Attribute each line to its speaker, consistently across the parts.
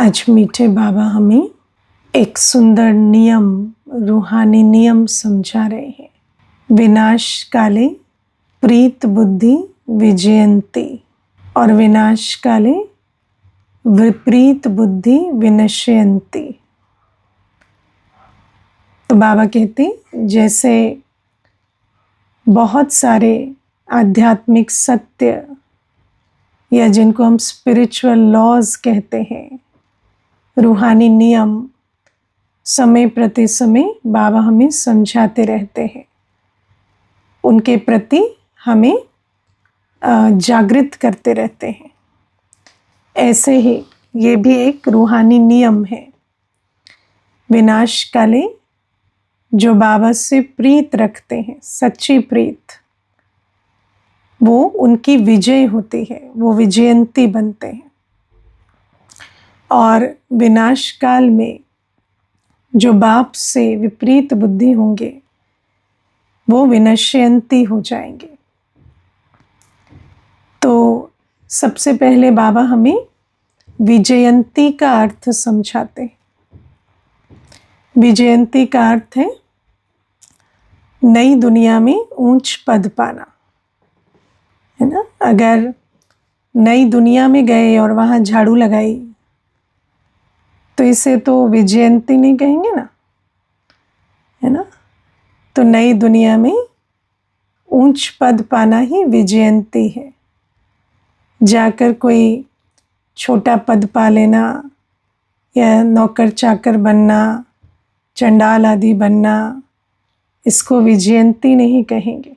Speaker 1: आज मीठे बाबा हमें एक सुंदर नियम, रूहानी नियम समझा रहे हैं। विनाश काले प्रीत बुद्धि विजयंती और विनाश काले विपरीत बुद्धि विनश्यंती। तो बाबा कहते जैसे बहुत सारे आध्यात्मिक सत्य या जिनको हम स्पिरिचुअल लॉज कहते हैं, रूहानी नियम, समय प्रति समय बाबा हमें समझाते रहते हैं, उनके प्रति हमें जागृत करते रहते हैं। ऐसे ही ये भी एक रूहानी नियम है। विनाश काले जो बाबा से प्रीत रखते हैं, सच्ची प्रीत, वो उनकी विजय होती है, वो विजयंती बनते हैं। और विनाश काल में जो बाप से विपरीत बुद्धि होंगे वो विनश्यंती हो जाएंगे। तो सबसे पहले बाबा हमें विजयंती का अर्थ समझाते हैं। विजयंती का अर्थ है नई दुनिया में ऊंच पद पाना, है ना। अगर नई दुनिया में गए और वहाँ झाड़ू लगाई तो इसे तो विजयंती नहीं कहेंगे ना, है ना। तो नई दुनिया में ऊंच पद पाना ही विजयंती है। जाकर कोई छोटा पद पा लेना या नौकर चाकर बनना, चंडाल आदि बनना, इसको विजयंती नहीं कहेंगे।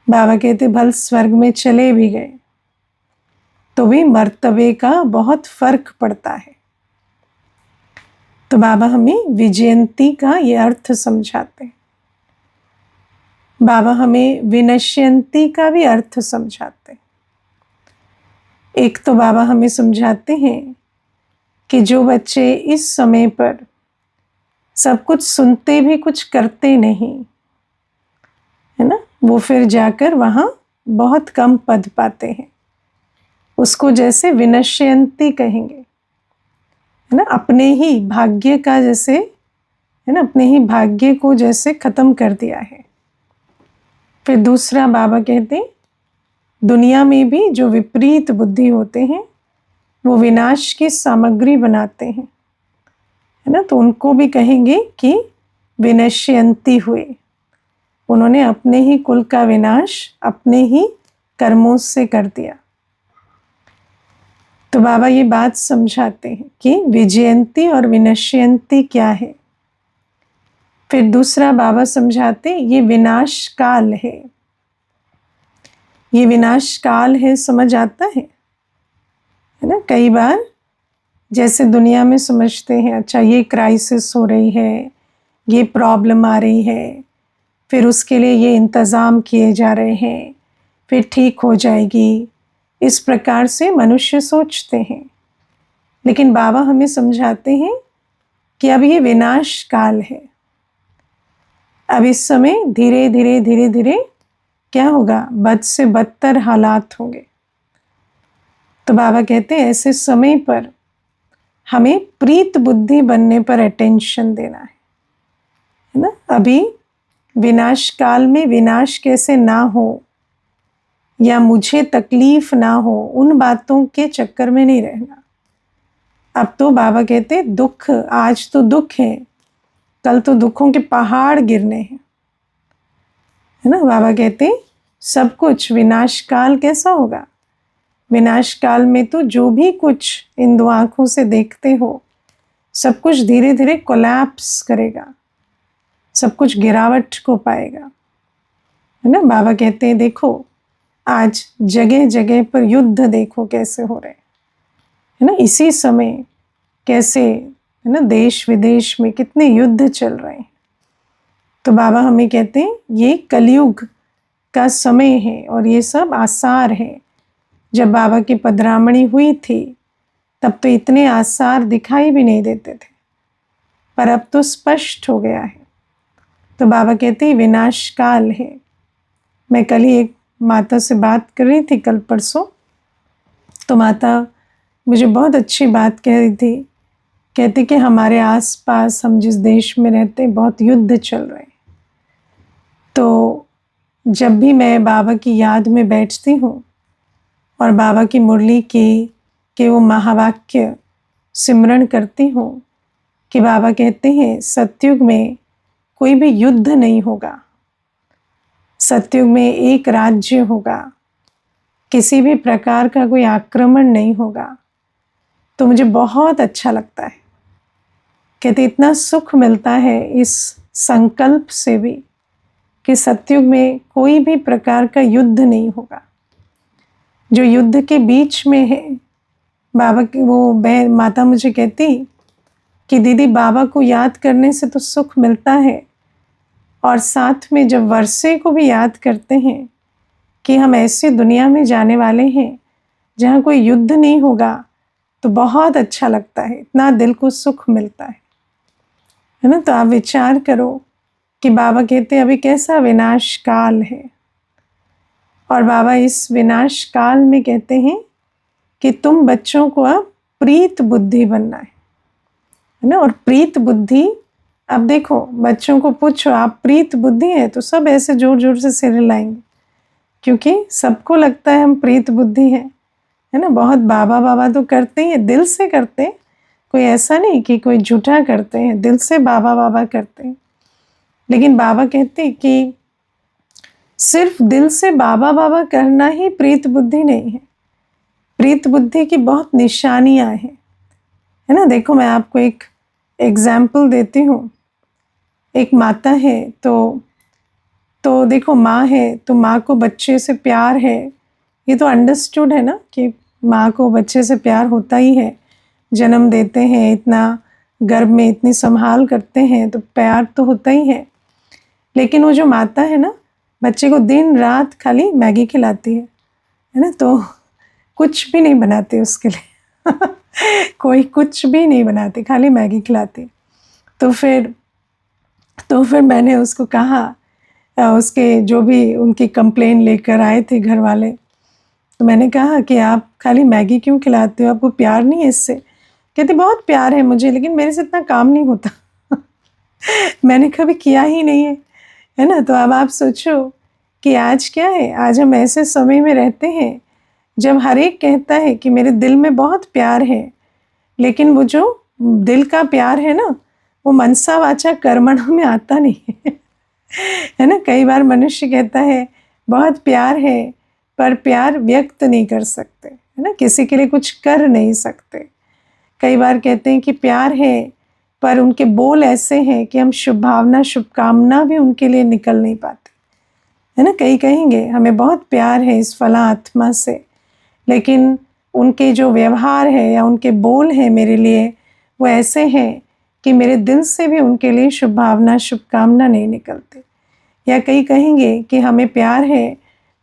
Speaker 1: बाबा कहते भल स्वर्ग में चले भी गए तो भी मर्तबे का बहुत फर्क पड़ता है। तो बाबा हमें विजयंती का ये अर्थ समझाते हैं। बाबा हमें विनश्यंती का भी अर्थ समझाते हैं। एक तो बाबा हमें समझाते हैं कि जो बच्चे इस समय पर सब कुछ सुनते भी कुछ करते नहीं, है ना, वो फिर जाकर वहाँ बहुत कम पद पाते हैं। उसको जैसे विनश्यंती कहेंगे, है ना। अपने ही भाग्य का जैसे, है ना, अपने ही भाग्य को जैसे खत्म कर दिया है। फिर दूसरा बाबा कहते हैं दुनिया में भी जो विपरीत बुद्धि होते हैं वो विनाश की सामग्री बनाते हैं, है ना। तो उनको भी कहेंगे कि विनश्यंती हुए, उन्होंने अपने ही कुल का विनाश अपने ही कर्मों से कर दिया। तो बाबा ये बात समझाते हैं कि विजयंती और विनश्यंती क्या है। फिर दूसरा बाबा समझाते ये विनाश काल है। ये विनाश काल है, समझ आता है ना। कई बार जैसे दुनिया में समझते हैं, अच्छा ये क्राइसिस हो रही है, ये प्रॉब्लम आ रही है, फिर उसके लिए ये इंतज़ाम किए जा रहे हैं, फिर ठीक हो जाएगी, इस प्रकार से मनुष्य सोचते हैं। लेकिन बाबा हमें समझाते हैं कि अब ये विनाश काल है। अब इस समय धीरे धीरे धीरे धीरे क्या होगा, बद से बदतर हालात होंगे। तो बाबा कहते हैं ऐसे समय पर हमें प्रीत बुद्धि बनने पर अटेंशन देना है ना। अभी विनाश काल में विनाश कैसे ना हो या मुझे तकलीफ ना हो, उन बातों के चक्कर में नहीं रहना। अब तो बाबा कहते दुख, आज तो दुख है, कल तो दुखों के पहाड़ गिरने हैं, है ना। बाबा कहते सब कुछ विनाश काल कैसा होगा, विनाश काल में तो जो भी कुछ इन दो आंखों से देखते हो सब कुछ धीरे धीरे कोलैप्स करेगा, सब कुछ गिरावट को पाएगा, है ना। बाबा कहते हैं देखो आज जगह जगह पर युद्ध देखो कैसे हो रहे, है ना। इसी समय कैसे, है ना, देश विदेश में कितने युद्ध चल रहे हैं। तो बाबा हमें कहते हैं ये कलयुग का समय है और ये सब आसार है। जब बाबा की पधरामणी हुई थी तब तो इतने आसार दिखाई भी नहीं देते थे, पर अब तो स्पष्ट हो गया है। तो बाबा कहते हैं विनाश काल है। मैं कल ही एक माता से बात कर रही थी, कल परसों, तो माता मुझे बहुत अच्छी बात कह रही थी। कहती कि हमारे आसपास, हम जिस देश में रहते हैं, बहुत युद्ध चल रहे हैं। तो जब भी मैं बाबा की याद में बैठती हूँ और बाबा की मुरली के वो महावाक्य सिमरण करती हूँ कि बाबा कहते हैं सतयुग में कोई भी युद्ध नहीं होगा, सतयुग में एक राज्य होगा, किसी भी प्रकार का कोई आक्रमण नहीं होगा। तो मुझे बहुत अच्छा लगता है। कहते इतना सुख मिलता है इस संकल्प से भी कि सतयुग में कोई भी प्रकार का युद्ध नहीं होगा। जो युद्ध के बीच में है, बाबा की वो बहन माता मुझे कहती कि दीदी बाबा को याद करने से तो सुख मिलता है, और साथ में जब वर्षे को भी याद करते हैं कि हम ऐसी दुनिया में जाने वाले हैं जहाँ कोई युद्ध नहीं होगा, तो बहुत अच्छा लगता है, इतना दिल को सुख मिलता है ना। तो आप विचार करो कि बाबा कहते हैं अभी कैसा विनाश काल है, और बाबा इस विनाश काल में कहते हैं कि तुम बच्चों को अब प्रीत बुद्धि बनना है ना। और प्रीत बुद्धि, अब देखो बच्चों को पूछो आप प्रीत बुद्धि है, तो सब ऐसे जोर जोर से सिर हिलाएंगे, क्योंकि सबको लगता है हम प्रीत बुद्धि है ना। बहुत बाबा बाबा तो करते हैं, दिल से करते हैं, कोई ऐसा नहीं कि कोई झूठा करते हैं, दिल से बाबा बाबा करते हैं। लेकिन बाबा कहते हैं कि सिर्फ दिल से बाबा बाबा करना ही प्रीत बुद्धि नहीं है। प्रीत बुद्धि की बहुत निशानियां हैं, है ना। देखो मैं आपको एक एग्जाम्पल देती हूँ। एक माता है, तो देखो माँ है, तो माँ को बच्चे से प्यार है, ये तो अंडरस्टूड है ना कि माँ को बच्चे से प्यार होता ही है। जन्म देते हैं, इतना गर्भ में इतनी संभाल करते हैं, तो प्यार तो होता ही है। लेकिन वो जो माता है ना, बच्चे को दिन रात खाली मैगी खिलाती है ना। तो कुछ भी नहीं बनाती उसके लिए कोई कुछ भी नहीं बनाती, खाली मैगी खिलाती। तो फिर मैंने उसको कहा, उसके जो भी उनकी कंप्लेन लेकर आए थे घर वाले, तो मैंने कहा कि आप खाली मैगी क्यों खिलाते हो, आपको प्यार नहीं है इससे। कहती बहुत प्यार है मुझे, लेकिन मेरे से इतना काम नहीं होता मैंने कभी किया ही नहीं है ना। तो अब आप सोचो कि आज क्या है, आज हम ऐसे समय में रहते हैं जब हर एक कहता है कि मेरे दिल में बहुत प्यार है, लेकिन वो जो दिल का प्यार है ना, वो मनसा वाचा कर्मणा में आता नहीं है ना। कई बार मनुष्य कहता है बहुत प्यार है, पर प्यार व्यक्त नहीं कर सकते, है ना, किसी के लिए कुछ कर नहीं सकते। कई बार कहते हैं कि प्यार है, पर उनके बोल ऐसे हैं कि हम शुभ भावना शुभकामना भी उनके लिए निकल नहीं पाते, है ना। कई कहेंगे हमें बहुत प्यार है इस फला आत्मा से, लेकिन उनके जो व्यवहार है या उनके बोल हैं मेरे लिए, वो ऐसे हैं कि मेरे दिल से भी उनके लिए शुभ भावना शुभकामना नहीं निकलती। या कई कहेंगे कि हमें प्यार है,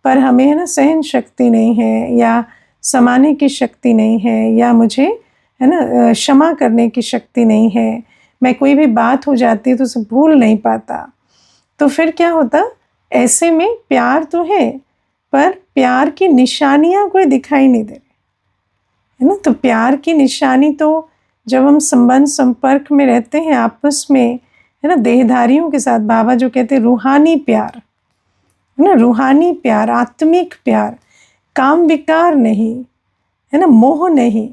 Speaker 1: पर हमें है ना सहन शक्ति नहीं है, या समाने की शक्ति नहीं है, या मुझे है ना क्षमा करने की शक्ति नहीं है, मैं कोई भी बात हो जाती है तो उसे भूल नहीं पाता। तो फिर क्या होता, ऐसे में प्यार तो है, पर प्यार की निशानियां कोई दिखाई नहीं दे रही, है ना। तो प्यार की निशानी तो जब हम संबंध संपर्क में रहते हैं आपस में, है ना, देहधारियों के साथ, बाबा जो कहते हैं रूहानी प्यार, है ना, रूहानी प्यार, आत्मिक प्यार, काम विकार नहीं, है ना, मोह नहीं।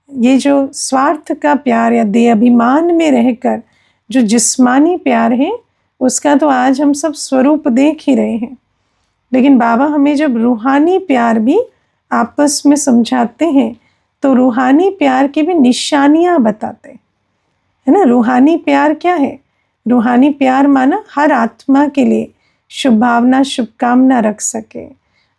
Speaker 1: ये जो स्वार्थ का प्यार या देह अभिमान में रहकर जो जिस्मानी प्यार है, उसका तो आज हम सब स्वरूप देख ही रहे हैं। लेकिन बाबा हमें जब रूहानी प्यार भी आपस में समझाते हैं, तो रूहानी प्यार की भी निशानियां बताते हैं, है ना। रूहानी प्यार क्या है, रूहानी प्यार माना हर आत्मा के लिए शुभ भावना शुभकामना रख सके,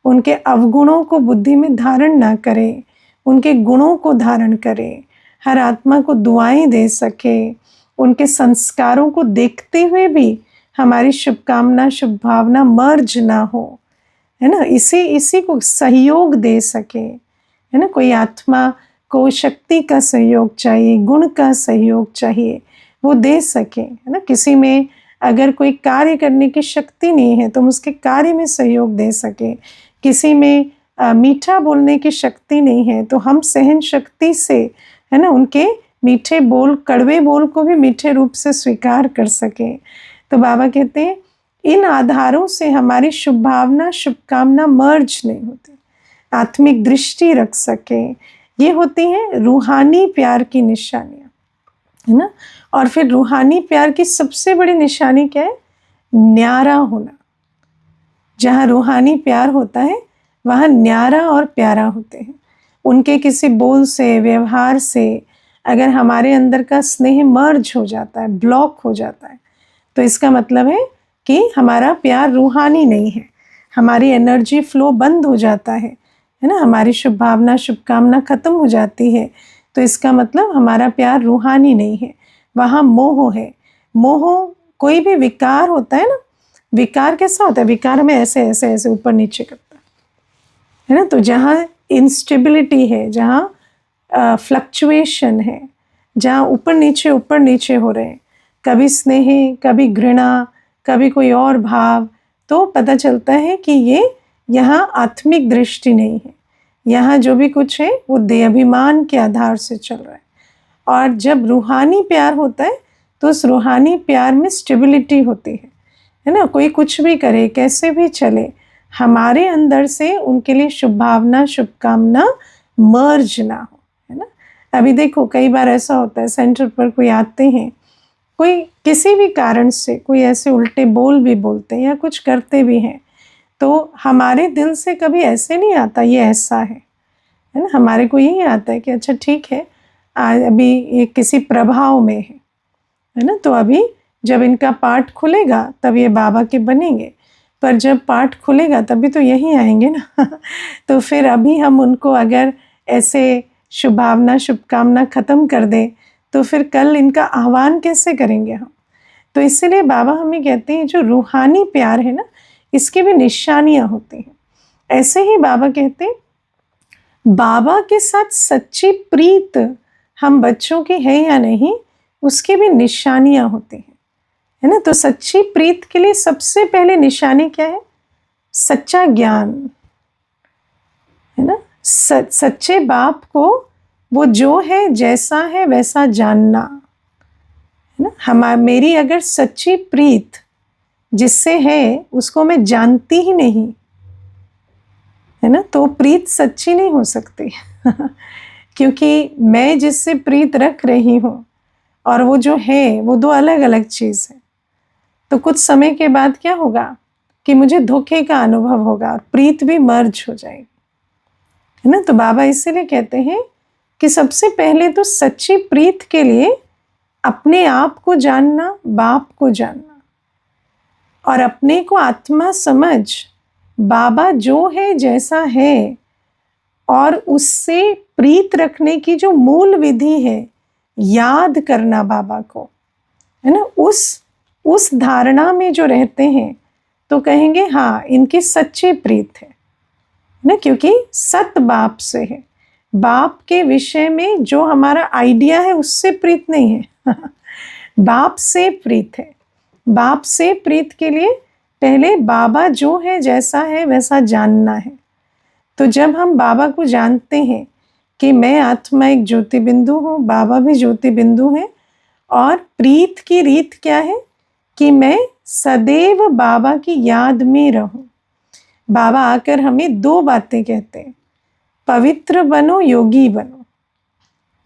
Speaker 1: उनके अवगुणों को बुद्धि में धारण ना करे, उनके गुणों को धारण करे, हर आत्मा को दुआएं दे सके, उनके संस्कारों को देखते हुए भी हमारी शुभकामना शुभ भावना मर्ज ना हो, है ना, इसी को सहयोग दे सके, है ना। कोई आत्मा को शक्ति का सहयोग चाहिए, गुण का सहयोग चाहिए, वो दे सके, है ना। किसी में अगर कोई कार्य करने की शक्ति नहीं है तो हम उसके कार्य में सहयोग दे सके। किसी में मीठा बोलने की शक्ति नहीं है, तो हम सहन शक्ति से, है ना, उनके मीठे बोल, कड़वे बोल को भी मीठे रूप से स्वीकार कर सकें। तो बाबा कहते हैं इन आधारों से हमारी शुभ भावना, शुभकामना मर्ज नहीं होती, आत्मिक दृष्टि रख सके। ये होती हैं रूहानी प्यार की निशानियाँ, है ना। और फिर रूहानी प्यार की सबसे बड़ी निशानी क्या है? न्यारा होना। जहाँ रूहानी प्यार होता है वहाँ न्यारा और प्यारा होते हैं। उनके किसी बोल से, व्यवहार से अगर हमारे अंदर का स्नेह मर्ज हो जाता है, ब्लॉक हो जाता है, तो इसका मतलब है कि हमारा प्यार रूहानी नहीं है, हमारी एनर्जी फ्लो बंद हो जाता है ना, हमारी शुभ भावना, शुभकामना खत्म हो जाती है। तो इसका मतलब हमारा प्यार रूहानी नहीं है, वहाँ मोह है। मोह कोई भी विकार होता है ना, विकार कैसा होता है? विकार में ऐसे ऐसे ऐसे ऊपर नीचे करता है ना। तो जहाँ इंस्टेबिलिटी है, जहाँ फ्लक्चुएशन है, जहाँ ऊपर नीचे हो रहे हैं, कभी स्नेह, कभी घृणा, कभी कोई और भाव, तो पता चलता है कि ये यहाँ आत्मिक दृष्टि नहीं है। यहाँ जो भी कुछ है वो देहाभिमान के आधार से चल रहा है। और जब रूहानी प्यार होता है तो उस रूहानी प्यार में स्टेबिलिटी होती है ना। कोई कुछ भी करे, कैसे भी चले, हमारे अंदर से उनके लिए शुभ भावना, शुभकामना मर्ज ना हो, है ना। अभी देखो कई बार ऐसा होता है, सेंटर पर कोई आते हैं, कोई किसी भी कारण से कोई ऐसे उल्टे बोल भी बोलते हैं या कुछ करते भी हैं, तो हमारे दिल से कभी ऐसे नहीं आता ये ऐसा है ना। हमारे को यही आता है कि अच्छा ठीक है, अभी ये किसी प्रभाव में है ना, तो अभी जब इनका पाठ खुलेगा तब ये बाबा के बनेंगे, पर जब पाठ खुलेगा तभी तो यही आएंगे ना। तो फिर अभी हम उनको अगर ऐसे शुभ भावना, शुभकामना खत्म कर दें तो फिर कल इनका आह्वान कैसे करेंगे हम। तो इसीलिए बाबा हमें कहते हैं जो रूहानी प्यार है ना, इसकी भी निशानियाँ होती हैं। ऐसे ही बाबा कहते हैं बाबा के साथ सच्ची प्रीत हम बच्चों की है या नहीं, उसकी भी निशानियाँ होती हैं, है ना। तो सच्ची प्रीत के लिए सबसे पहले निशानी क्या है? सच्चा ज्ञान, है ना। सच्चे बाप को वो जो है, जैसा है वैसा जानना, है ना। मेरी अगर सच्ची प्रीत जिससे है उसको मैं जानती ही नहीं, है ना, तो प्रीत सच्ची नहीं हो सकती। क्योंकि मैं जिससे प्रीत रख रही हूँ और वो जो है वो दो अलग अलग चीज़ है। तो कुछ समय के बाद क्या होगा कि मुझे धोखे का अनुभव होगा और प्रीत भी मर्ज हो जाएगी, है ना। तो बाबा इसीलिए कहते हैं कि सबसे पहले तो सच्ची प्रीत के लिए अपने आप को जानना, बाप को जानना, और अपने को आत्मा समझ बाबा जो है, जैसा है, और उससे प्रीत रखने की जो मूल विधि है, याद करना बाबा को, है ना। उस धारणा में जो रहते हैं तो कहेंगे हाँ इनकी सच्ची प्रीत है ना, क्योंकि सत बाप से है। बाप के विषय में जो हमारा आइडिया है उससे प्रीत नहीं है। बाप से प्रीत है। बाप से प्रीत के लिए पहले बाबा जो है, जैसा है वैसा जानना है। तो जब हम बाबा को जानते हैं कि मैं आत्मा एक ज्योति बिंदु हूँ, बाबा भी ज्योति बिंदु है, और प्रीत की रीत क्या है कि मैं सदैव बाबा की याद में रहूं। बाबा आकर हमें दो बातें कहते हैं, पवित्र बनो, योगी बनो।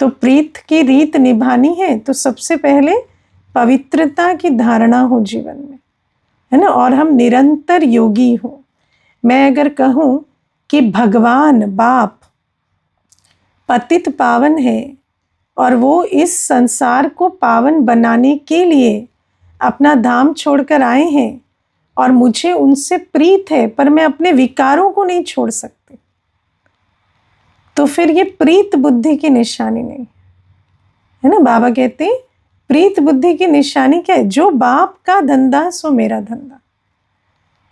Speaker 1: तो प्रीत की रीत निभानी है तो सबसे पहले पवित्रता की धारणा हो जीवन में, है ना, और हम निरंतर योगी हो। मैं अगर कहूँ कि भगवान बाप पतित पावन है और वो इस संसार को पावन बनाने के लिए अपना धाम छोड़कर आए हैं और मुझे उनसे प्रीत है, पर मैं अपने विकारों को नहीं छोड़ सकती, तो फिर ये प्रीत बुद्धि की निशानी नहीं है ना। बाबा कहते हैं प्रीत बुद्धि की निशानी क्या है? जो बाप का धंधा सो मेरा धंधा,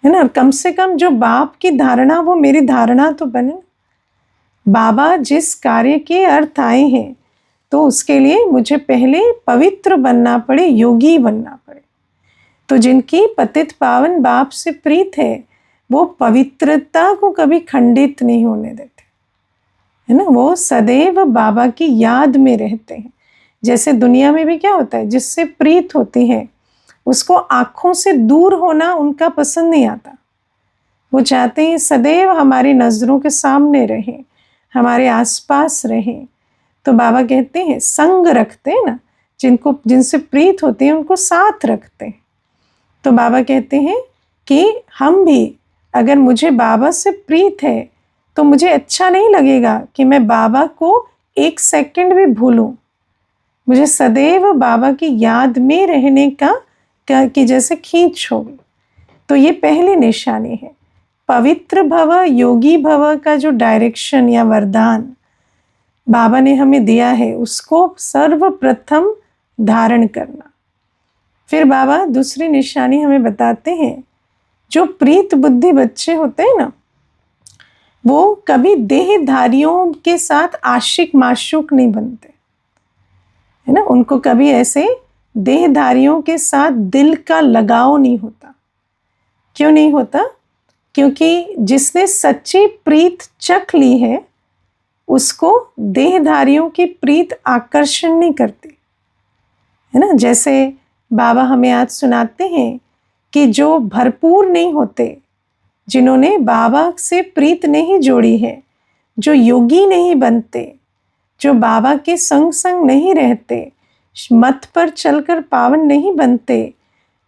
Speaker 1: है ना। कम से कम जो बाप की धारणा वो मेरी धारणा तो बने। बाबा जिस कार्य के अर्थ आए हैं तो उसके लिए मुझे पहले पवित्र बनना पड़े, योगी बनना पड़े। तो जिनकी पतित पावन बाप से प्रीत है वो पवित्रता को कभी खंडित नहीं होने देते, है ना। वो सदैव बाबा की याद में रहते हैं। जैसे दुनिया में भी क्या होता है, जिससे प्रीत होती है उसको आँखों से दूर होना उनका पसंद नहीं आता। वो चाहते हैं सदैव हमारी नज़रों के सामने रहें, हमारे आसपास रहें। तो बाबा कहते हैं संग रखते हैं ना, जिनसे प्रीत होती है उनको साथ रखते हैं। तो बाबा कहते हैं कि हम भी, अगर मुझे बाबा से प्रीत है तो मुझे अच्छा नहीं लगेगा कि मैं बाबा को एक सेकंड भी भूलूं। मुझे सदैव बाबा की याद में रहने का कि जैसे खींच होगी। तो ये पहली निशानी है। पवित्र भव, योगी भव का जो डायरेक्शन या वरदान बाबा ने हमें दिया है, उसको सर्वप्रथम धारण करना। फिर बाबा दूसरी निशानी हमें बताते हैं, जो प्रीत बुद्धि बच्चे होते हैं ना, वो कभी देहधारियों के साथ आशिक माशूक नहीं बनते, है ना। उनको कभी ऐसे देहधारियों के साथ दिल का लगाव नहीं होता। क्यों नहीं होता? क्योंकि जिसने सच्ची प्रीत चख ली है उसको देहधारियों की प्रीत आकर्षण नहीं करती, है ना। जैसे बाबा हमें आज सुनाते हैं कि जो भरपूर नहीं होते, जिन्होंने बाबा से प्रीत नहीं जोड़ी है, जो योगी नहीं बनते, जो बाबा के संग संग नहीं रहते, मत पर चलकर पावन नहीं बनते,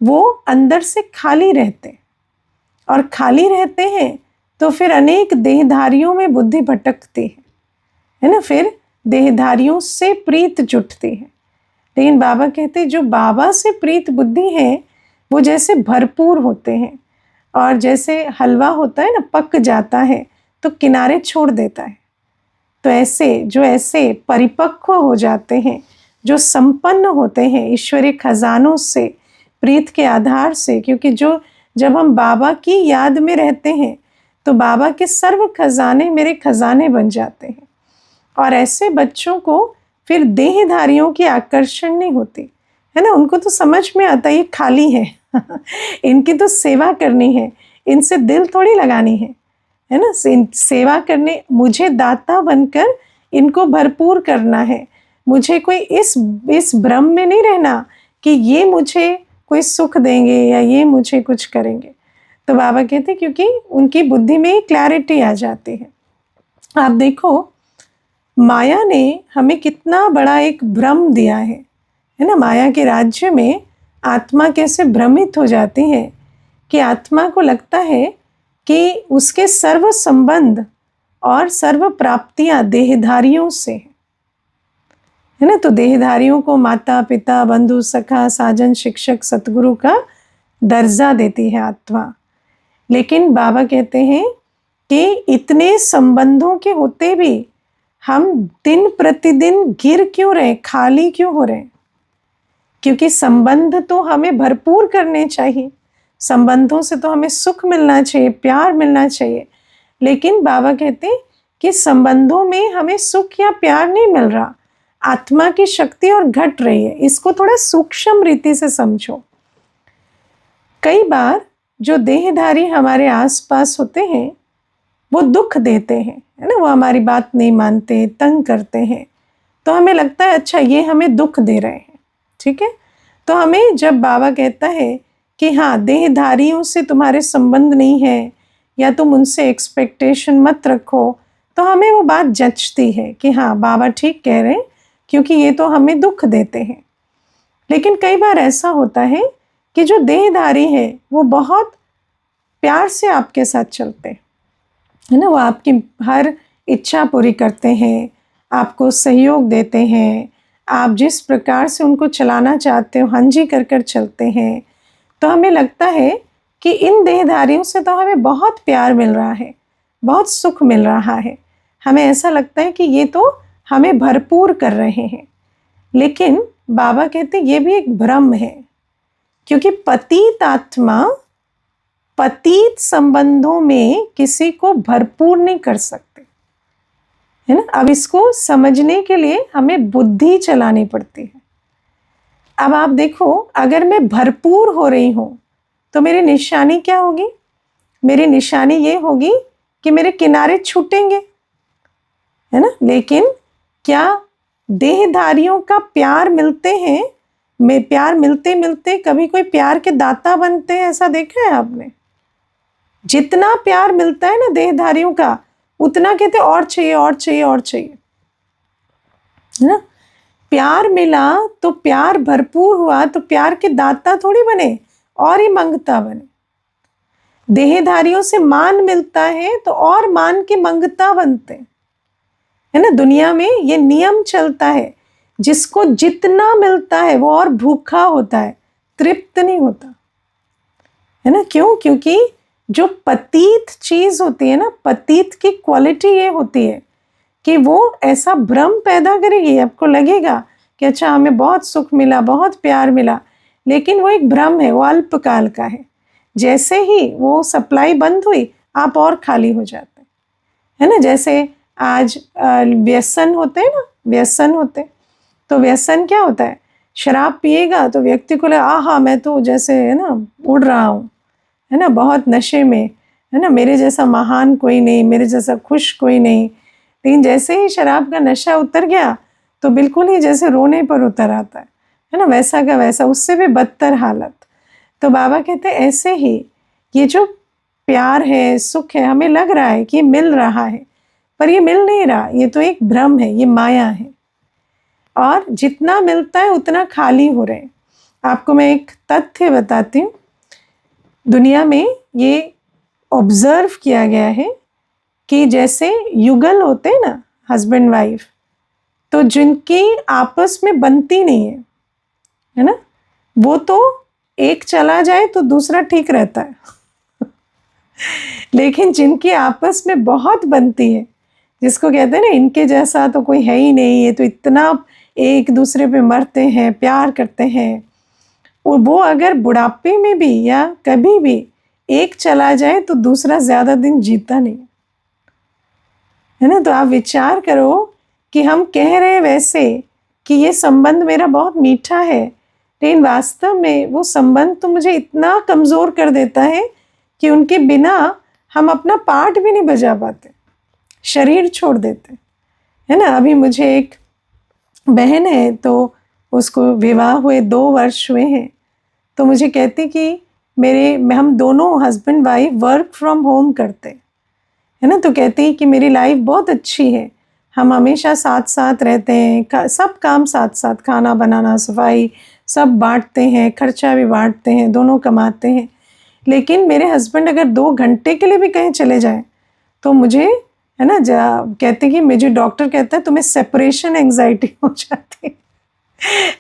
Speaker 1: वो अंदर से खाली रहते। और खाली रहते हैं तो फिर अनेक देहधारियों में बुद्धि भटकती है ना। फिर देहधारियों से प्रीत जुटती है। लेकिन बाबा कहते हैं जो बाबा से प्रीत बुद्धि है वो जैसे भरपूर होते हैं, और जैसे हलवा होता है ना, पक जाता है तो किनारे छोड़ देता है। तो ऐसे परिपक्व हो जाते हैं, जो संपन्न होते हैं ईश्वरीय खजानों से, प्रीत के आधार से। क्योंकि जब हम बाबा की याद में रहते हैं तो बाबा के सर्व खजाने मेरे खजाने बन जाते हैं। और ऐसे बच्चों को फिर देहधारियों की आकर्षण नहीं होती, है ना। उनको तो समझ में आता है ये खाली है इनकी तो सेवा करनी है, इनसे दिल थोड़ी लगानी है ना। सेवा करने, मुझे दाता बनकर इनको भरपूर करना है। मुझे कोई इस भ्रम में नहीं रहना कि ये मुझे कोई सुख देंगे या ये मुझे कुछ करेंगे। तो बाबा कहते हैं क्योंकि उनकी बुद्धि में क्लैरिटी आ जाती है। आप देखो, माया ने हमें कितना बड़ा एक भ्रम दिया है ना। माया के राज्य में आत्मा कैसे भ्रमित हो जाती है कि आत्मा को लगता है कि उसके सर्व संबंध और सर्व प्राप्तियां देहधारियों से है ना। तो देहधारियों को माता पिता बंधु सखा साजन शिक्षक सतगुरु का दर्जा देती है आत्मा। लेकिन बाबा कहते हैं कि इतने संबंधों के होते भी हम दिन प्रतिदिन गिर क्यों रहे, खाली क्यों हो रहे? क्योंकि संबंध तो हमें भरपूर करने चाहिए, संबंधों से तो हमें सुख मिलना चाहिए, प्यार मिलना चाहिए। लेकिन बाबा कहते हैं कि संबंधों में हमें सुख या प्यार नहीं मिल रहा, आत्मा की शक्ति और घट रही है। इसको थोड़ा सूक्ष्म रीति से समझो। कई बार जो देहधारी हमारे आसपास होते हैं वो दुख देते हैं, है ना। वो हमारी बात नहीं मानते, तंग करते हैं, तो हमें लगता है अच्छा ये हमें दुख दे रहे हैं, ठीक है। तो हमें जब बाबा कहता है कि हाँ देहधारियों से तुम्हारे संबंध नहीं है या तुम उनसे एक्सपेक्टेशन मत रखो, तो हमें वो बात जचती है कि हाँ बाबा ठीक कह रहे हैं, क्योंकि ये तो हमें दुख देते हैं। लेकिन कई बार ऐसा होता है कि जो देहधारी है वो बहुत प्यार से आपके साथ चलते हैं, है ना। वो आपकी हर इच्छा पूरी करते हैं, आपको सहयोग देते हैं, आप जिस प्रकार से उनको चलाना चाहते हो हाँ जी कर कर चलते हैं। तो हमें लगता है कि इन देहधारियों से तो हमें बहुत प्यार मिल रहा है, बहुत सुख मिल रहा है। हमें ऐसा लगता है कि ये तो हमें भरपूर कर रहे हैं। लेकिन बाबा कहते हैं ये भी एक भ्रम है, क्योंकि पतित आत्मा पतित संबंधों में किसी को भरपूर नहीं कर सकते, है ना। अब इसको समझने के लिए हमें बुद्धि चलानी पड़ती है। अब आप देखो, अगर मैं भरपूर हो रही हूं तो मेरी निशानी क्या होगी? मेरी निशानी ये होगी कि मेरे किनारे छूटेंगे, है ना। लेकिन क्या देहधारियों का प्यार मिलते हैं, में प्यार मिलते मिलते कभी कोई प्यार के दाता बनते हैं, ऐसा देखा है आपने? जितना प्यार मिलता है ना देहधारियों का, उतना कहते और चाहिए और चाहिए और चाहिए, है ना। प्यार मिला तो प्यार भरपूर हुआ तो प्यार के दाता थोड़ी बने और ही मंगता बने। देहधारियों से मान मिलता है तो और मान के मंगता बनते, है ना। दुनिया में ये नियम चलता है, जिसको जितना मिलता है वो और भूखा होता है, तृप्त नहीं होता, है ना। क्यों? क्योंकि जो पतित चीज होती है ना, पतित की क्वालिटी ये होती है कि वो ऐसा भ्रम पैदा करेगी, आपको लगेगा कि अच्छा हमें बहुत सुख मिला, बहुत प्यार मिला, लेकिन वो एक भ्रम है, वो अल्पकाल का है। जैसे ही वो सप्लाई बंद हुई, आप और खाली हो जाते, है ना। जैसे आज व्यसन होते हैं ना, व्यसन होते, तो व्यसन क्या होता है? शराब पिएगा तो व्यक्ति को लगा आहा मैं तो जैसे, है ना, उड़ रहा हूँ, है ना, बहुत नशे में, है ना, मेरे जैसा महान कोई नहीं, मेरे जैसा खुश कोई नहीं। लेकिन जैसे ही शराब का नशा उतर गया तो बिल्कुल ही जैसे रोने पर उतर आता है ना, वैसा का वैसा, उससे भी बदतर हालत। तो बाबा कहते हैं ऐसे ही ये जो प्यार है, सुख है, हमें लग रहा है कि मिल रहा है, पर ये मिल नहीं रहा, ये तो एक भ्रम है, ये माया है। और जितना मिलता है उतना खाली हो रहे। आपको मैं एक तथ्य बताती हूँ, दुनिया में ये ऑब्जर्व किया गया है कि जैसे युगल होते हैं ना, हस्बैंड वाइफ, तो जिनकी आपस में बनती नहीं है ना, वो तो एक चला जाए तो दूसरा ठीक रहता है लेकिन जिनकी आपस में बहुत बनती है, जिसको कहते हैं ना इनके जैसा तो कोई है ही नहीं, ये तो इतना एक दूसरे पे मरते हैं, प्यार करते हैं, और वो अगर बुढ़ापे में भी या कभी भी एक चला जाए तो दूसरा ज़्यादा दिन जीता नहीं, है ना। तो आप विचार करो कि हम कह रहे हैं वैसे कि ये संबंध मेरा बहुत मीठा है, लेकिन वास्तव में वो संबंध तो मुझे इतना कमज़ोर कर देता है कि उनके बिना हम अपना पार्ट भी नहीं बजा पाते, शरीर छोड़ देते, है ना। अभी मुझे एक बहन है, तो उसको विवाह हुए 2 वर्ष हुए हैं, तो मुझे कहती कि हम दोनों husband wife work from home करते, है ना। तो कहती कि मेरी लाइफ बहुत अच्छी है, हम हमेशा साथ साथ रहते हैं, सब काम साथ साथ, खाना बनाना, सफाई सब बांटते हैं, खर्चा भी बांटते हैं, दोनों कमाते हैं। लेकिन मेरे हस्बैंड अगर 2 घंटे के लिए भी कहीं चले जाएं तो मुझे, है ना, कहते कि मुझे डॉक्टर कहता है तुम्हें सेपरेशन एंजाइटी हो जाती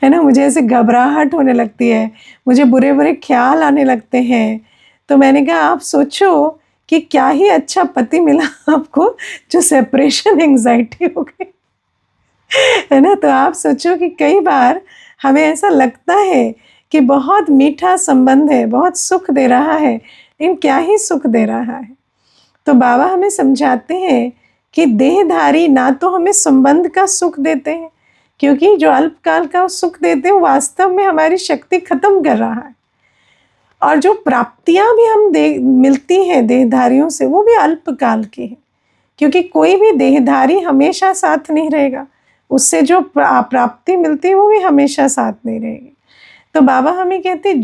Speaker 1: है ना, मुझे ऐसे घबराहट होने लगती है, मुझे बुरे बुरे ख्याल आने लगते हैं। तो मैंने कहा आप सोचो कि क्या ही अच्छा पति मिला आपको जो सेपरेशन एंजाइटी हो गई, है ना। तो आप सोचो कि कई बार हमें ऐसा लगता है कि बहुत मीठा संबंध है, बहुत सुख दे रहा है, लेकिन क्या ही सुख दे रहा है। तो बाबा हमें समझाते हैं कि देहधारी ना तो हमें संबंध का सुख देते हैं, क्योंकि जो अल्पकाल का सुख देते हैं वो वास्तव में हमारी शक्ति खत्म कर रहा है, और जो प्राप्तियां भी हम मिलती हैं देहधारियों से वो भी अल्पकाल की है, क्योंकि कोई भी देहधारी हमेशा साथ नहीं रहेगा, उससे जो प्राप्ति मिलती है वो भी हमेशा साथ नहीं रहेगी। तो बाबा हमें कहते हैं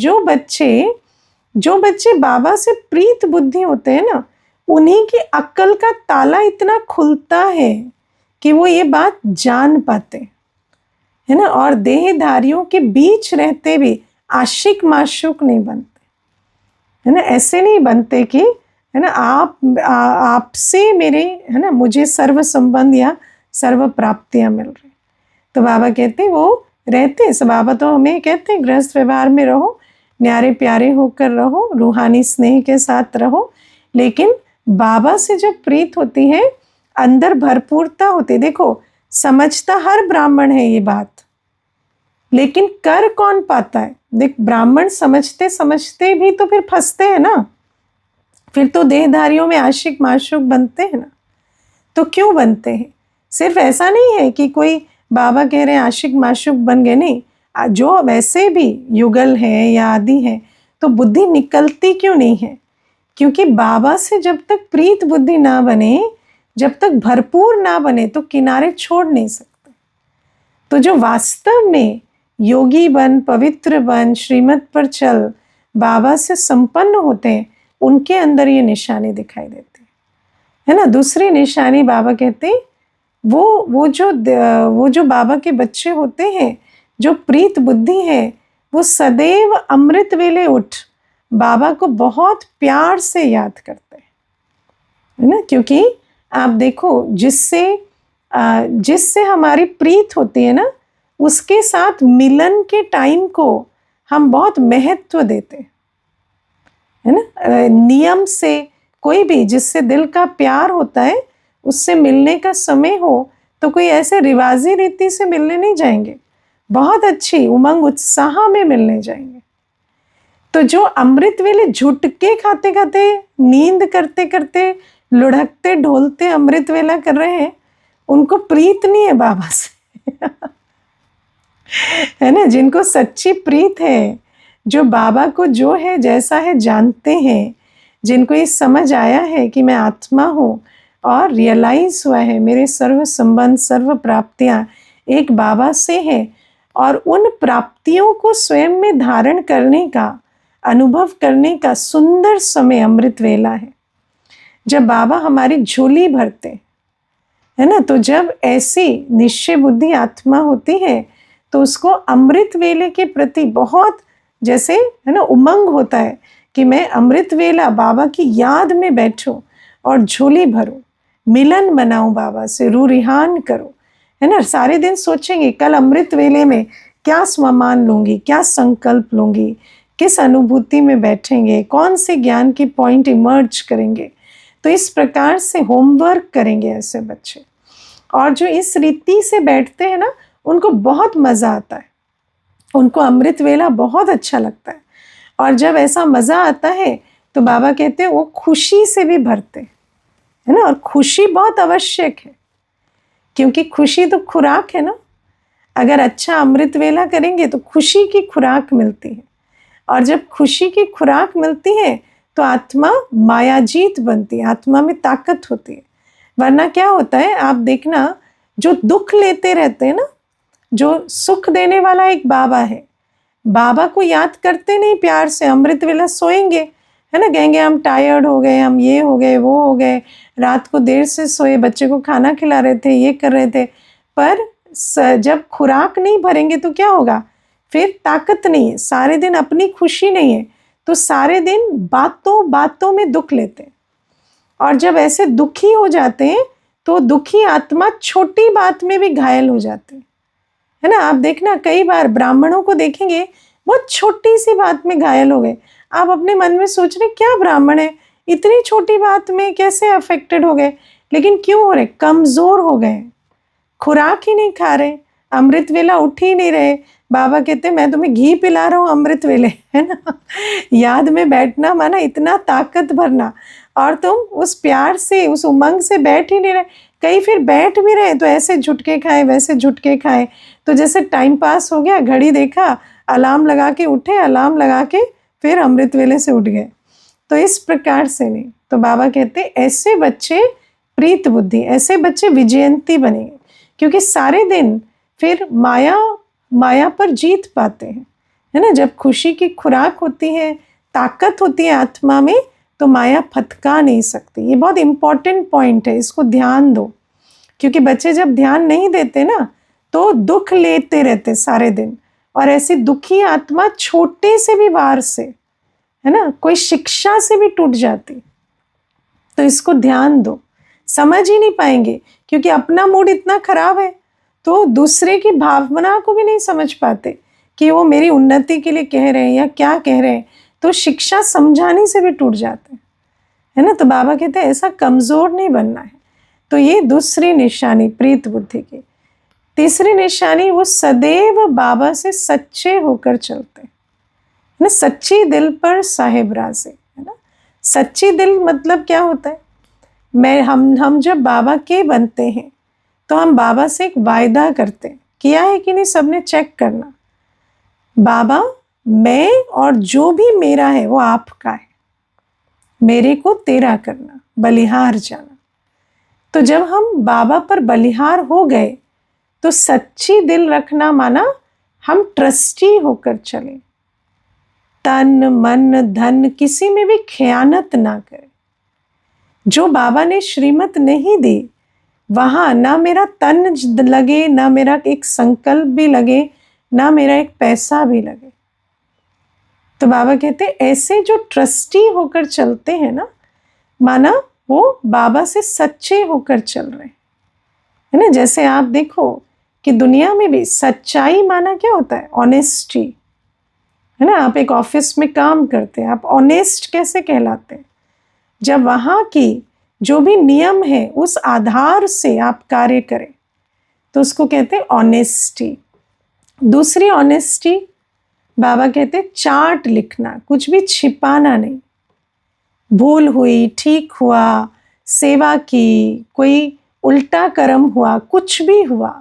Speaker 1: जो बच्चे बाबा से प्रीत बुद्धि होते हैं ना, उन्हीं की अक्ल का ताला इतना खुलता है कि वो ये बात जान पाते, है ना। और देहधारियों के बीच रहते भी आशिक माशूक नहीं बनते, है ना। ऐसे नहीं बनते कि, है ना, आपसे मेरे, है ना, मुझे सर्व संबंध या सर्व प्राप्तियां मिल रही। तो बाबा कहते हैं वो रहते हैं, बाबा तो हमें कहते हैं गृहस्थ व्यवहार में रहो, न्यारे प्यारे होकर रहो, रूहानी स्नेह के साथ रहो, लेकिन बाबा से जब प्रीत होती है अंदर भरपूरता होती। देखो समझता हर ब्राह्मण है ये बात, लेकिन कर कौन पाता है? देख ब्राह्मण समझते समझते भी तो फिर फंसते हैं ना, फिर तो देहधारियों में आशिक माशूक बनते हैं ना। तो क्यों बनते हैं? सिर्फ ऐसा नहीं है कि कोई बाबा कह रहे हैं आशिक माशूक बन गए, नहीं, जो वैसे भी युगल है या आदि है तो बुद्धि निकलती क्यों नहीं है? क्योंकि बाबा से जब तक प्रीत बुद्धि ना बने, जब तक भरपूर ना बने, तो किनारे छोड़ नहीं सकते। तो जो वास्तव में योगी बन, पवित्र बन, श्रीमत पर चल, बाबा से संपन्न होते हैं, उनके अंदर ये निशानी दिखाई देती है ना। दूसरी निशानी बाबा कहते हैं, वो जो बाबा के बच्चे होते हैं, जो प्रीत बुद्धि है, वो सदैव अमृत वेले उठ बाबा को बहुत प्यार से याद करते हैं, है ना। क्योंकि आप देखो, जिससे हमारी प्रीत होती है ना, उसके साथ मिलन के टाइम को हम बहुत महत्व देते हैं, है ना। नियम से कोई भी जिससे दिल का प्यार होता है, उससे मिलने का समय हो तो कोई ऐसे रिवाजी रीति से मिलने नहीं जाएंगे, बहुत अच्छी उमंग उत्साह में मिलने जाएंगे। तो जो अमृत वेले झुटके खाते खाते, नींद करते करते, लुढ़कते ढोलते अमृत वेला कर रहे हैं, उनको प्रीत नहीं है बाबा से है ना। जिनको सच्ची प्रीत है, जो बाबा को जो है जैसा है जानते हैं, जिनको ये समझ आया है कि मैं आत्मा हूँ और रियलाइज हुआ है मेरे सर्व संबंध, सर्व प्राप्तियाँ एक बाबा से है, और उन प्राप्तियों को स्वयं में धारण करने का, अनुभव करने का सुंदर समय अमृत वेला है, जब बाबा हमारी झोली भरते, है ना। तो जब ऐसी निश्चय बुद्धि आत्मा होती है, तो उसको अमृत वेले के प्रति बहुत, जैसे है ना, उमंग होता है कि मैं अमृत वेला बाबा की याद में बैठूं और झोली भरूं, मिलन मनाऊं बाबा से, रू रिहान करूं, है ना। सारे दिन सोचेंगे कल अमृत वेले में क्या स्वमान लूंगी, क्या संकल्प लूंगी, किस अनुभूति में बैठेंगे, कौन से ज्ञान की पॉइंट इमर्ज करेंगे। तो इस प्रकार से होमवर्क करेंगे ऐसे बच्चे, और जो इस रीति से बैठते हैं ना, उनको बहुत मज़ा आता है, उनको अमृत वेला बहुत अच्छा लगता है। और जब ऐसा मज़ा आता है तो बाबा कहते हैं वो खुशी से भी भरते, है ना। और खुशी बहुत आवश्यक है, क्योंकि खुशी तो खुराक है ना। अगर अच्छा अमृत वेला करेंगे तो खुशी की खुराक मिलती है, और जब खुशी की खुराक मिलती है तो आत्मा मायाजीत बनती है, आत्मा में ताकत होती है। वरना क्या होता है, आप देखना, जो दुख लेते रहते हैं ना, जो सुख देने वाला एक बाबा है, बाबा को याद करते नहीं प्यार से, अमृत वेला सोएंगे, है ना, कहेंगे हम टायर्ड हो गए, हम ये हो गए, वो हो गए, रात को देर से सोए, बच्चे को खाना खिला रहे थे, ये कर रहे थे। पर जब खुराक नहीं भरेंगे तो क्या होगा, फिर ताकत नहीं है, सारे दिन अपनी खुशी नहीं है, तो सारे दिन बातों बातों में दुख लेते हैं। और जब ऐसे दुखी हो जाते हैं तो दुखी आत्मा छोटी बात में भी घायल हो जाती है ना। आप देखना, कई बार ब्राह्मणों को देखेंगे बहुत छोटी सी बात में घायल हो गए। आप अपने मन में सोच रहे क्या ब्राह्मण है, इतनी छोटी बात में कैसे अफेक्टेड हो गए, लेकिन क्यों हो रहे, कमज़ोर हो गए, खुराक ही नहीं खा रहे, अमृत वेला उठ ही नहीं रहे। बाबा कहते मैं तुम्हें घी पिला रहा हूँ अमृत वेले, है ना। याद में बैठना माना इतना ताकत भरना, और तुम उस प्यार से, उस उमंग से बैठ ही नहीं रहे। कई फिर बैठ भी रहे तो ऐसे झुटके खाए, वैसे झुटके खाए, तो जैसे टाइम पास हो गया, घड़ी देखा, अलार्म लगा के उठे, अलार्म लगा के फिर अमृत वेले से उठ गए। तो इस प्रकार से नहीं। तो बाबा कहते ऐसे बच्चे प्रीत बुद्धि, ऐसे बच्चे विजयंती बनेंगे, क्योंकि सारे दिन फिर माया पर जीत पाते हैं, है ना। जब खुशी की खुराक होती है, ताकत होती है आत्मा में, तो माया फटका नहीं सकती। ये बहुत इंपॉर्टेंट पॉइंट है, इसको ध्यान दो, क्योंकि बच्चे जब ध्यान नहीं देते ना, तो दुख लेते रहते सारे दिन, और ऐसी दुखी आत्मा छोटे से भी वार से, है ना, कोई शिक्षा से भी टूट जाती। तो इसको ध्यान दो, समझ ही नहीं पाएंगे, क्योंकि अपना मूड इतना खराब है, तो दूसरे की भावना को भी नहीं समझ पाते कि वो मेरी उन्नति के लिए कह रहे हैं या क्या कह रहे हैं, तो शिक्षा समझाने से भी टूट जाते हैं, है ना। तो बाबा कहते हैं ऐसा कमज़ोर नहीं बनना है। तो ये दूसरी निशानी प्रीत बुद्धि की। तीसरी निशानी, वो सदैव बाबा से सच्चे होकर चलते हैं, है ना। सच्ची दिल पर साहेब राज़ी, है ना। सच्ची दिल मतलब क्या होता है, हम जब बाबा के बनते हैं तो हम बाबा से एक वायदा करते हैं, किया है कि नहीं सबने चेक करना, बाबा मैं और जो भी मेरा है वो आपका है, मेरे को तेरा करना, बलिहार जाना। तो जब हम बाबा पर बलिहार हो गए तो सच्ची दिल रखना माना हम ट्रस्टी होकर चले, तन मन धन किसी में भी खयानत ना करें। जो बाबा ने श्रीमत नहीं दी वहाँ ना मेरा तन लगे, ना मेरा एक संकल्प भी लगे, ना मेरा एक पैसा भी लगे। तो बाबा कहते ऐसे जो ट्रस्टी होकर चलते हैं ना, माना वो बाबा से सच्चे होकर चल रहे हैं, है ना। जैसे आप देखो कि दुनिया में भी सच्चाई माना क्या होता है, ऑनेस्टी, है ना। आप एक ऑफिस में काम करते हैं, आप ऑनेस्ट कैसे कहलाते हैं, जब वहाँ की जो भी नियम है उस आधार से आप कार्य करें तो उसको कहते हैं ऑनेस्टी। दूसरी ऑनेस्टी बाबा कहते हैं चार्ट लिखना, कुछ भी छिपाना नहीं। भूल हुई, ठीक हुआ, सेवा की, कोई उल्टा कर्म हुआ, कुछ भी हुआ,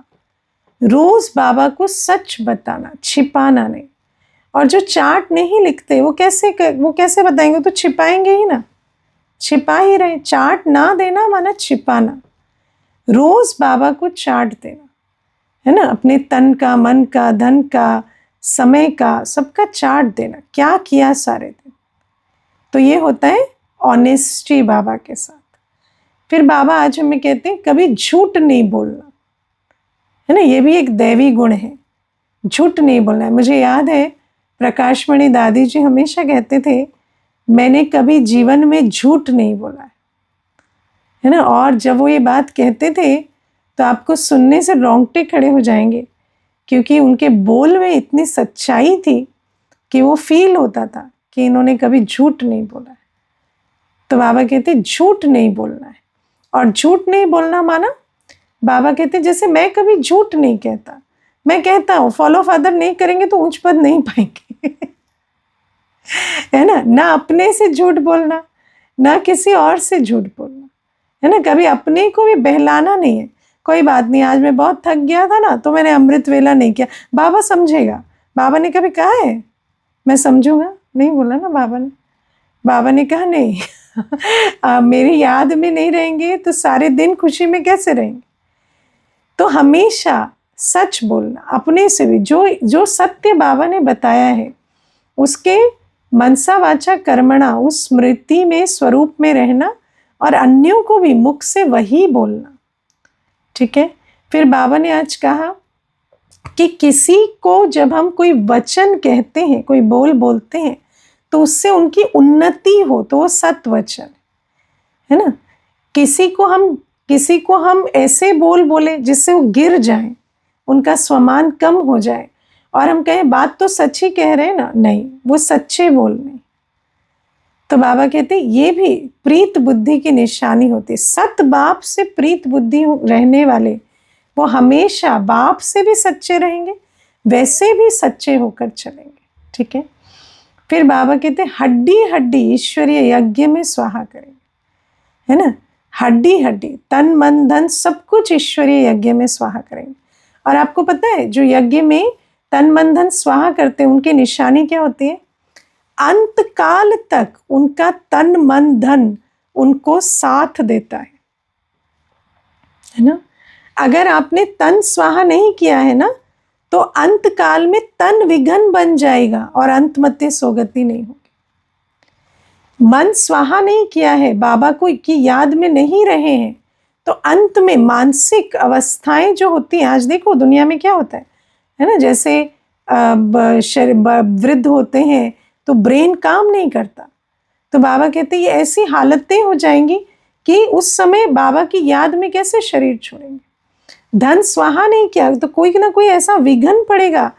Speaker 1: रोज बाबा को सच बताना, छिपाना नहीं। और जो चार्ट नहीं लिखते वो कैसे बताएंगे, तो छिपाएंगे ही ना, छिपा ही रहे। चार्ट ना देना माना छिपाना। रोज बाबा को चार्ट देना, है ना, अपने तन का, मन का, धन का, समय का, सबका चार्ट देना, क्या किया सारे दिन। तो ये होता है ऑनेस्टी बाबा के साथ। फिर बाबा आज हमें कहते हैं कभी झूठ नहीं बोलना, है ना। ये भी एक दैवी गुण है, झूठ नहीं बोलना है। मुझे याद है प्रकाशमणि दादी जी हमेशा कहते थे मैंने कभी जीवन में झूठ नहीं बोला है ना। और जब वो ये बात कहते थे तो आपको सुनने से रोंगटे खड़े हो जाएंगे, क्योंकि उनके बोल में इतनी सच्चाई थी कि वो फील होता था कि इन्होंने कभी झूठ नहीं बोला है। तो बाबा कहते झूठ नहीं बोलना है। और झूठ नहीं बोलना माना बाबा कहते जैसे मैं कभी झूठ नहीं कहता, मैं कहता हूँ फॉलो फादर नहीं करेंगे तो ऊंच पद नहीं पाएंगे है ना। ना अपने से झूठ बोलना, ना किसी और से झूठ बोलना, है ना। कभी अपने को भी बहलाना नहीं है, कोई बात नहीं आज मैं बहुत थक गया था ना तो मैंने अमृत वेला नहीं किया, बाबा समझेगा। बाबा ने कभी कहा है मैं समझूंगा, नहीं बोला ना बाबा ने। बाबा ने कहा नहीं मेरी याद में नहीं रहेंगे तो सारे दिन खुशी में कैसे रहेंगे। तो हमेशा सच बोलना, अपने से भी जो सत्य बाबा ने बताया है उसके मनसा वाचा कर्मणा, उस स्मृति में स्वरूप में रहना, और अन्यों को भी मुख से वही बोलना, ठीक है। फिर बाबा ने आज कहा कि किसी को जब हम कोई वचन कहते हैं, कोई बोल बोलते हैं तो उससे उनकी उन्नति हो तो वो सत वचन है ना। किसी को हम ऐसे बोल बोले जिससे वो गिर जाए, उनका स्वमान कम हो जाए, और हम कहें बात तो सच ही कह रहे हैं ना, नहीं, वो सच्चे बोल नहीं। तो बाबा कहते ये भी प्रीत बुद्धि की निशानी होती है। सत बाप से प्रीत बुद्धि रहने वाले वो हमेशा बाप से भी सच्चे रहेंगे, वैसे भी सच्चे होकर चलेंगे, ठीक है। फिर बाबा कहते हड्डी हड्डी ईश्वरीय यज्ञ में स्वाहा करेंगे, है ना। हड्डी हड्डी, तन मन धन सब कुछ ईश्वरीय यज्ञ में स्वाहा करेंगे। और आपको पता है जो यज्ञ में तन मन धन स्वाहा करते हैं उनकी निशानी क्या होती है, अंत काल तक उनका तन मन धन उनको साथ देता है ना। अगर आपने तन स्वाहा नहीं किया है ना तो अंत काल में तन विघन बन जाएगा और अंत मत्य सोगति नहीं होगी। मन स्वाहा नहीं किया है, बाबा को की याद में नहीं रहे हैं तो अंत में मानसिक अवस्थाएं जो होती हैं, आज देखो दुनिया में क्या होता है ना। जैसे वृद्ध होते हैं तो ब्रेन काम नहीं करता, तो बाबा कहते हैं ये ऐसी हालतें हो जाएंगी कि उस समय बाबा की याद में कैसे शरीर छोड़ेंगे। धन स्वाहा नहीं किया तो कोई ना कोई ऐसा विघन पड़ेगा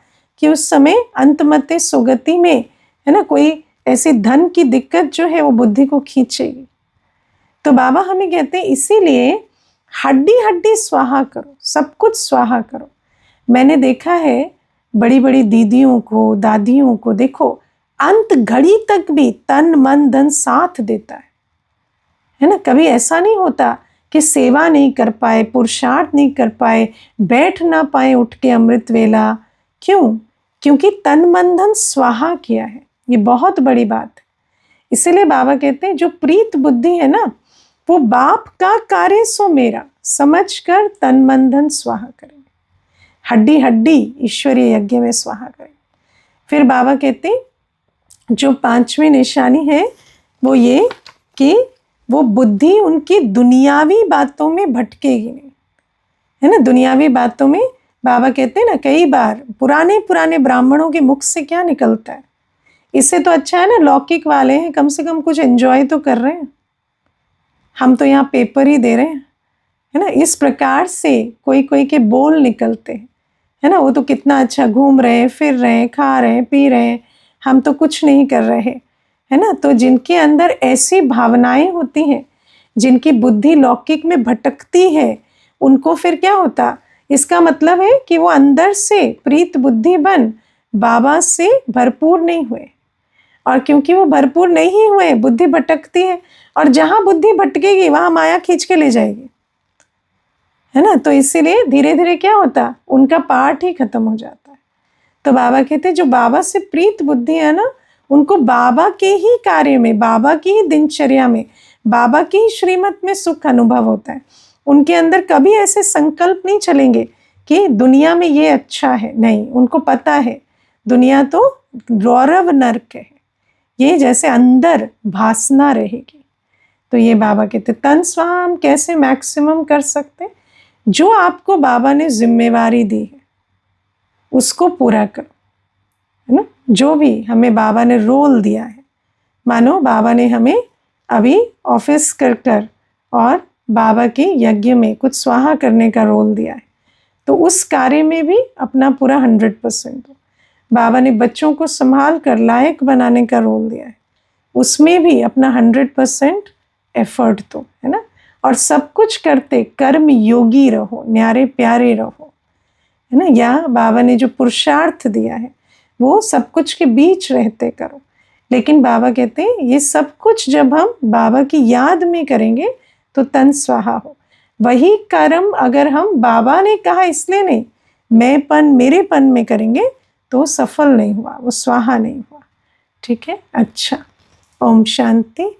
Speaker 1: कि उस समय अंतमत्य सुगति में, है ना, कोई ऐसी धन की दिक्कत जो है वो बुद्धि को खींचेगी। तो बाबा हमें कहते हैं इसीलिए हड्डी हड्डी स्वाहा करो, सब कुछ स्वाहा करो। मैंने देखा है बड़ी बड़ी दीदियों को, दादियों को, देखो अंत घड़ी तक भी तन मन धन साथ देता है ना। कभी ऐसा नहीं होता कि सेवा नहीं कर पाए, पुरुषार्थ नहीं कर पाए, बैठ ना पाए उठ के अमृत वेला। क्यों? क्योंकि तन मन धन स्वाहा किया है। ये बहुत बड़ी बात है। इसीलिए बाबा कहते हैं जो प्रीत बुद्धि है ना, वो बाप का कार्य सो मेरा, समझ कर तन मन धन स्वाहा करेंगे, हड्डी हड्डी ईश्वरीय यज्ञ में स्वाहा करेंगे। फिर बाबा कहते हैं जो 5वीं निशानी है वो ये कि वो बुद्धि उनकी दुनियावी बातों में भटकेगी नहीं, है ना। दुनियावी बातों में बाबा कहते हैं ना, कई बार पुराने पुराने ब्राह्मणों के मुख से क्या निकलता है, इससे तो अच्छा है ना लौकिक वाले हैं, कम से कम कुछ एंजॉय तो कर रहे हैं, हम तो यहाँ पेपर ही दे रहे हैं, है ना। इस प्रकार से कोई कोई के बोल निकलते हैं, है ना। वो तो कितना अच्छा घूम रहे हैं, फिर रहे हैं, खा रहे हैं, पी रहे हैं, हम तो कुछ नहीं कर रहे, है ना। तो जिनके अंदर ऐसी भावनाएं होती हैं, जिनकी बुद्धि लौकिक में भटकती है, उनको फिर क्या होता, इसका मतलब है कि वो अंदर से प्रीत बुद्धि बन बाबा से भरपूर नहीं हुए, और क्योंकि वो भरपूर नहीं हुए बुद्धि भटकती है, और जहाँ बुद्धि भटकेगी वहाँ माया खींच के ले जाएगी, है ना। तो इसीलिए धीरे धीरे क्या होता, उनका पाठ ही खत्म हो जाता है। तो बाबा कहते हैं जो बाबा से प्रीत बुद्धि है ना, उनको बाबा के ही कार्य में, बाबा की ही दिनचर्या में, बाबा की ही श्रीमत में सुख अनुभव होता है। उनके अंदर कभी ऐसे संकल्प नहीं चलेंगे कि दुनिया में ये अच्छा है, नहीं, उनको पता है दुनिया तो रौरव नर्क है, ये जैसे अंदर भासना रहेगी। तो ये बाबा कहते तन स्वाहा हम कैसे मैक्सिमम कर सकते, जो आपको बाबा ने जिम्मेवारी दी है उसको पूरा करो, है ना। जो भी हमें बाबा ने रोल दिया है, मानो बाबा ने हमें अभी ऑफिस कर और बाबा के यज्ञ में कुछ स्वाहा करने का रोल दिया है, तो उस कार्य में भी अपना पूरा 100% दो। बाबा ने बच्चों को संभाल कर लायक बनाने का रोल दिया है, उसमें भी अपना 100% एफर्ट दो, है ना। और सब कुछ करते कर्म योगी रहो, न्यारे प्यारे रहो, है ना। या बाबा ने जो पुरुषार्थ दिया है वो सब कुछ के बीच रहते करो। लेकिन बाबा कहते हैं ये सब कुछ जब हम बाबा की याद में करेंगे तो तन स्वाहा हो। वही कर्म अगर हम बाबा ने कहा इसलिए नहीं, मैंपन मेरेपन में करेंगे तो सफल नहीं हुआ, वो स्वाहा नहीं हुआ। ठीक है, अच्छा, ओम शांति।